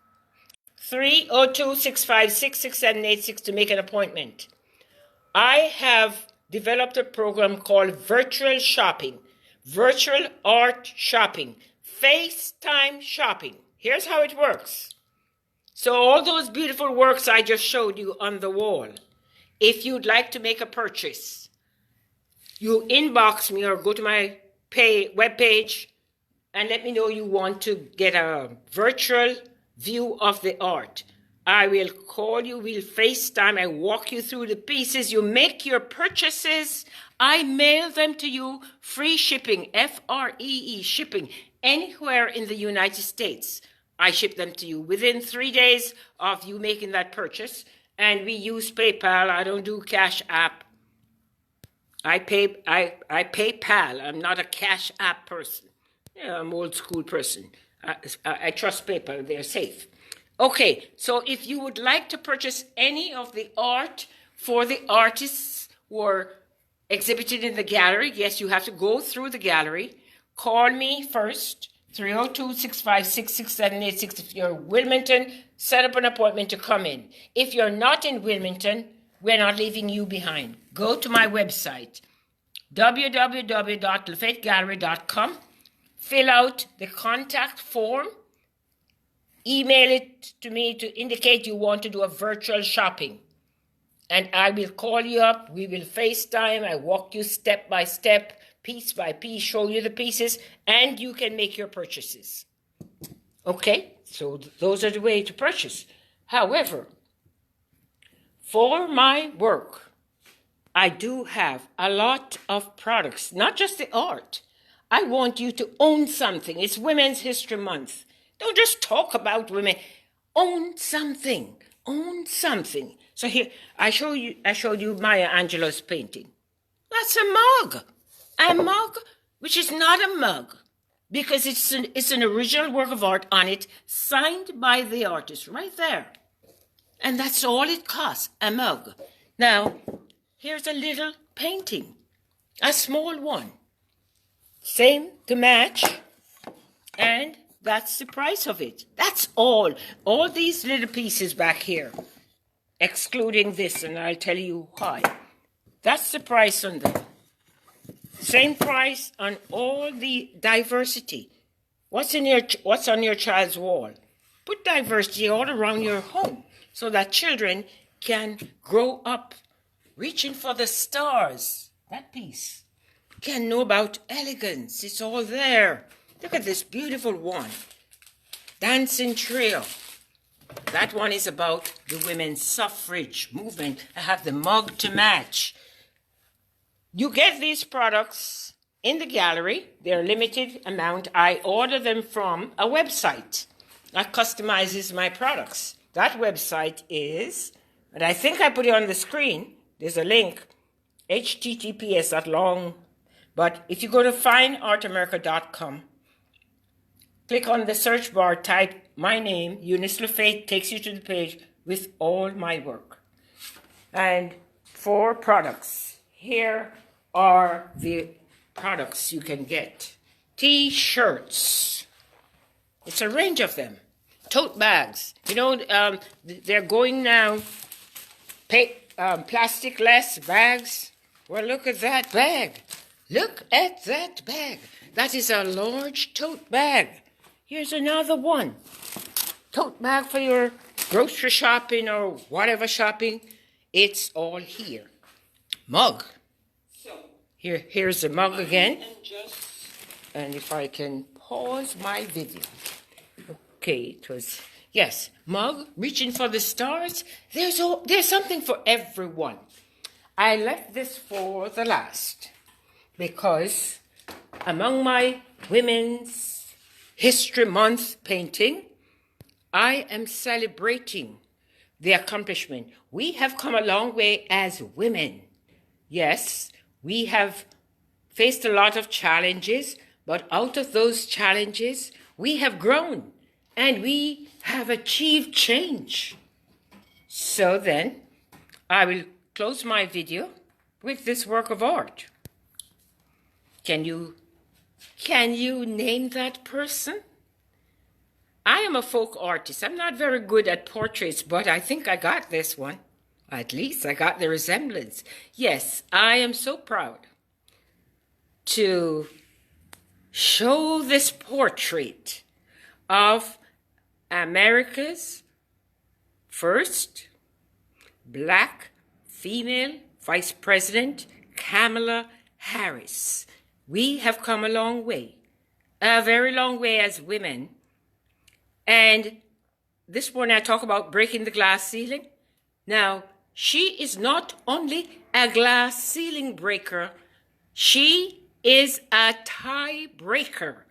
302-656-6786 to make an appointment. I have developed a program called Virtual Shopping, Virtual Art Shopping, FaceTime Shopping. Here's how it works. So all those beautiful works I just showed you on the wall, if you'd like to make a purchase, you inbox me or go to my webpage and let me know you want to get a virtual view of the art. I will call you, we'll FaceTime, I walk you through the pieces, you make your purchases, I mail them to you, free shipping, FREE shipping, anywhere in the United States. I ship them to you within 3 days of you making that purchase, and we use PayPal. I don't do Cash App. I PayPal. I'm not a Cash App person. Yeah, I'm an old school person. I trust PayPal. They're safe. Okay, so if you would like to purchase any of the art for the artists who are exhibited in the gallery, yes, you have to go through the gallery. Call me first, 302-656-6786. If you're in Wilmington, set up an appointment to come in. If you're not in Wilmington, we're not leaving you behind. Go to my website, www.lafategallery.com. Fill out the contact form. Email it to me to indicate you want to do a virtual shopping. And I will call you up. We will FaceTime. I walk you step by step, piece by piece, show you the pieces, and you can make your purchases. Okay, so those are the way to purchase. However, for my work, I do have a lot of products, not just the art. I want you to own something. It's Women's History Month. Don't just talk about women. Own something. Own something. So here, I showed you Maya Angelou's painting. That's a mug. A mug, which is not a mug, because it's an original work of art on it, signed by the artist, right there. And that's all it costs, a mug. Now, here's a little painting, a small one. Same to match, and that's the price of it. That's all. All these little pieces back here, excluding this, and I'll tell you why. That's the price on them. Same price on all the diversity. What's on your child's wall? Put diversity all around your home so that children can grow up reaching for the stars. That piece. Can know about elegance. It's all there. Look at this beautiful one. Dancing Trio. That one is about the women's suffrage movement. I have the mug to match. You get these products in the gallery. They're a limited amount. I order them from a website that customizes my products. That website is, and I think I put it on the screen. There's a link, https, that long. But if you go to fineartamerica.com, click on the search bar, type my name, Eunice Lafate, takes you to the page with all my work. And 4 products. Here are the products you can get. T-shirts. It's a range of them. Tote bags. You know, they're going now, plastic-less bags. Well, look at that bag. Look at that bag. That is a large tote bag. Here's another one. Tote bag for your grocery shopping or whatever shopping. It's all here. Mug. Here's the mug again. And if I can pause my video. Okay, it was, yes, mug, reaching for the stars. There's something for everyone. I left this for the last because among my Women's History Month painting, I am celebrating the accomplishment. We have come a long way as women. Yes, we have faced a lot of challenges, but out of those challenges, we have grown and we have achieved change. So then, I will close my video with this work of art. Can you name that person? I am a folk artist. I'm not very good at portraits, but I think I got this one. At least I got the resemblance. Yes, I am so proud to show this portrait of America's first black female vice president, Kamala Harris. We have come a long way, a very long way as women. And this morning I talk about breaking the glass ceiling. Now, she is not only a glass ceiling breaker, she is a tie breaker.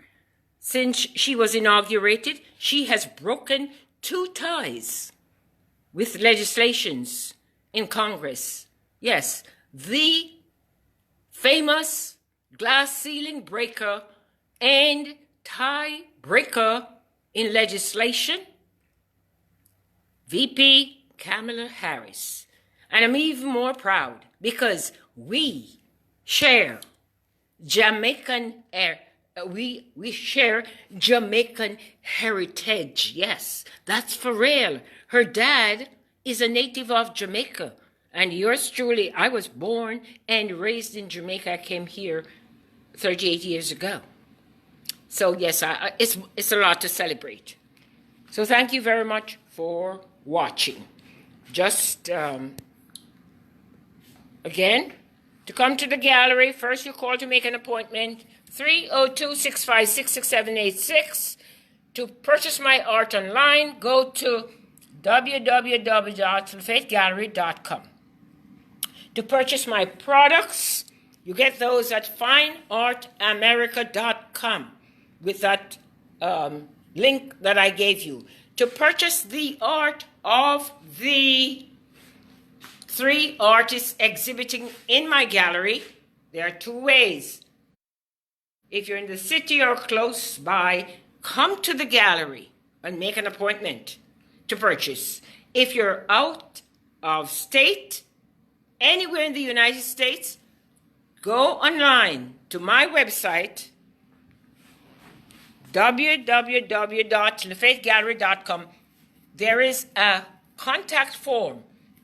Since she was inaugurated, she has broken 2 ties with legislations in Congress. Yes, the famous glass ceiling breaker and tie breaker in legislation, VP Kamala Harris. And I'm even more proud because we share Jamaican we share Jamaican heritage. Yes, that's for real. Her dad is a native of Jamaica. And yours truly, I was born and raised in Jamaica. I came here 38 years ago. So yes, it's a lot to celebrate. So thank you very much for watching. Just, again, to come to the gallery, first you call to make an appointment, 302-656-6786. To purchase my art online, go to www.lafategallery.com. To purchase my products, You get those at fineartamerica.com with that link that I gave you to purchase the art of the 3 artists exhibiting in my gallery. There are 2 ways. If you're in the city or close by, come to the gallery and make an appointment to purchase. If you're out of state, anywhere in the United States, go online to my website, www.lafategallery.com. There is a contact form.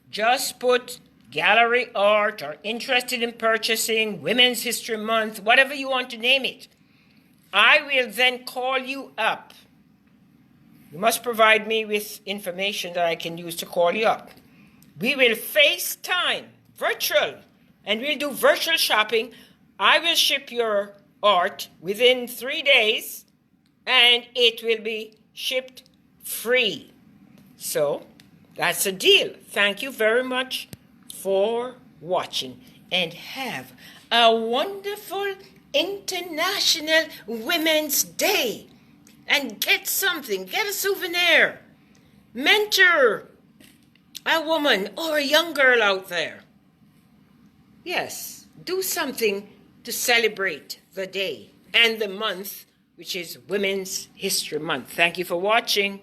Just put gallery art or interested in purchasing, Women's History Month, whatever you want to name it. I will then call you up. You must provide me with information that I can use to call you up. We will FaceTime, virtual, and we'll do virtual shopping. I will ship your art within 3 days, and it will be shipped free. So that's a deal. Thank you very much for watching, and have a wonderful International Women's Day. And get something, get a souvenir. Mentor a woman or a young girl out there. Yes, do something to celebrate the day and the month, which is Women's History Month. Thank you for watching.